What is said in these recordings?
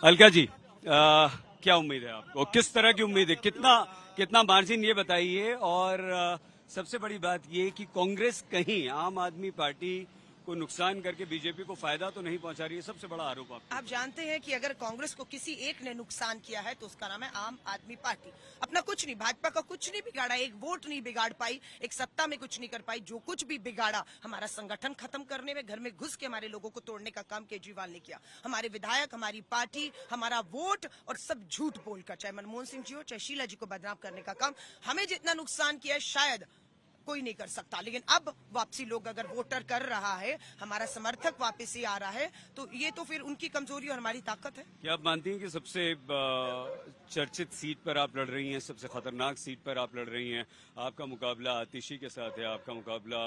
अलका जी, क्या उम्मीद है आपको? किस तरह की उम्मीद है? कितना कितना मार्जिन ये बताइए। और सबसे बड़ी बात ये कि कांग्रेस कहीं आम आदमी पार्टी को नुकसान करके बीजेपी को फायदा तो नहीं पहुंचा रही है, सबसे बड़ा आरोप आपको। आप जानते हैं कि अगर कांग्रेस को किसी एक ने नुकसान किया है तो उसका नाम है आम आदमी पार्टी। अपना कुछ नहीं, भाजपा का कुछ नहीं बिगाड़ा, एक वोट नहीं बिगाड़ पाई, एक सत्ता में कुछ नहीं कर पाई। जो कुछ भी बिगाड़ा, हमारा संगठन खत्म करने में, घर में घुस के हमारे लोगों को तोड़ने का काम केजरीवाल ने किया। हमारे विधायक, हमारी पार्टी, हमारा वोट और सब झूठ बोलकर, चाहे मनमोहन सिंह जी हो, चाहे शीला जी को बदनाम करने का काम, हमें जितना नुकसान किया है शायद कोई नहीं कर सकता। लेकिन अब वापसी लोग अगर वोटर कर रहा है, हमारा समर्थक वापसी आ रहा है, तो ये तो फिर उनकी कमजोरी और हमारी ताकत है। क्या आप मानती हैं कि सबसे चर्चित सीट पर आप लड़ रही हैं, सबसे खतरनाक सीट पर आप लड़ रही हैं? आपका मुकाबला आतिशी के साथ है, आपका मुकाबला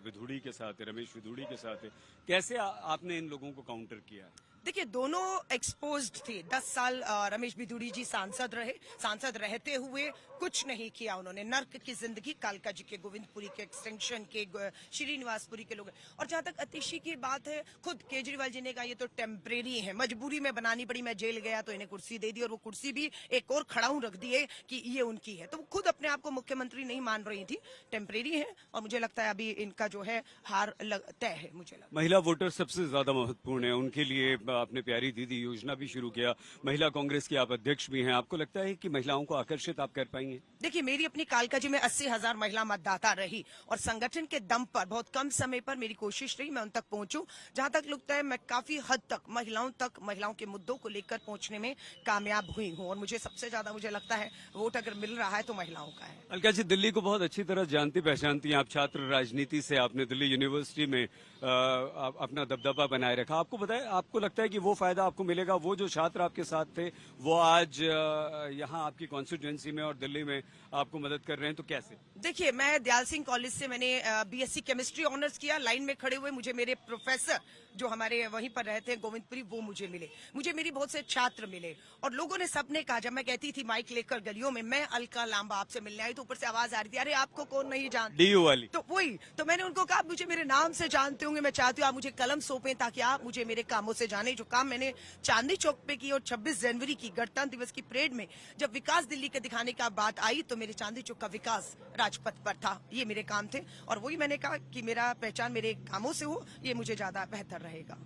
विधुड़ी के साथ है, रमेश विधुड़ी के साथ है। कैसे आपने इन लोगों को काउंटर किया? देखिए, दोनों एक्सपोज्ड थे। 10 साल रमेश बिधूड़ी जी सांसद रहे। सांसद रहते हुए कुछ नहीं किया उन्होंने। नर्क की जिंदगी कालका जी के, गोविंदपुरी के, एक्सटेंशन के, श्रीनिवासपुरी के लोग। और जहां तक अतिशी की बात है, खुद केजरीवाल जी ने कहा ये तो टेम्परेरी है, मजबूरी में बनानी पड़ी, मैं जेल गया तो इन्हें कुर्सी दे दी, और वो कुर्सी भी एक और खड़ाऊ रख दिए कि ये उनकी है। तो वो खुद अपने आप को मुख्यमंत्री नहीं मान रही थी। टेम्परेरी है और मुझे लगता है अभी इनका जो है हार तय है। मुझे लगता है महिला वोटर सबसे ज्यादा महत्वपूर्ण है, उनके लिए आपने प्यारी दीदी योजना भी शुरू किया। महिला कांग्रेस की आप अध्यक्ष भी हैं। आपको लगता है कि महिलाओं को आकर्षित आप कर पाएंगे? देखिए, मेरी अपनी कालका जी में 80,000 महिला मतदाता रही और संगठन के दम पर बहुत कम समय पर मेरी कोशिश रही मैं उन तक पहुंचूं। जहां तक लगता है मैं काफी हद तक महिलाओं के मुद्दों को लेकर पहुंचने में कामयाब हुई हूं। और मुझे सबसे ज्यादा मुझे लगता है वोट अगर मिल रहा है तो महिलाओं का है। अलका जी, दिल्ली को बहुत अच्छी तरह जानती पहचानती हैं आप। छात्र राजनीति से आपने दिल्ली यूनिवर्सिटी में अपना दबदबा बनाए रखा। आपको बताए, आपको लगता है कि वो फायदा आपको मिलेगा? वो जो छात्र आपके साथ थे वो आज यहाँ आपकी कॉन्स्टिट्यूएंसी में और दिल्ली में आपको मदद कर रहे हैं, तो कैसे? देखिए, मैं दयाल सिंह कॉलेज से मैंने बीएससी केमिस्ट्री ऑनर्स किया। लाइन में खड़े हुए मुझे मेरे प्रोफेसर जो हमारे वहीं पर रहते हैं गोविंदपुरी, वो मुझे मिले। मुझे मेरी बहुत से छात्र मिले और लोगों ने सबने कहा, जब मैं कहती थी माइक लेकर गलियों में, मैं अलका लांबा आपसे मिलने आई, तो ऊपर से आवाज आ रही थी, अरे आपको कौन नहीं जानता, डीयू वाली। तो वही तो मैंने उनको कहा, मुझे मेरे नाम से जानते होंगे, मैं चाहती हूँ आप मुझे कलम सौंपें ताकि आप मुझे मेरे कामों से जाने। जो काम मैंने चांदनी चौक पे की और 26 जनवरी की गणतंत्र दिवस की परेड में जब विकास दिल्ली के दिखाने का बात आई, तो मेरे चांदनी चौक का विकास राजपथ पर था। ये मेरे काम थे और वही मैंने कहा कि मेरा पहचान मेरे कामों से हो, ये मुझे ज्यादा बेहतर रहेगा।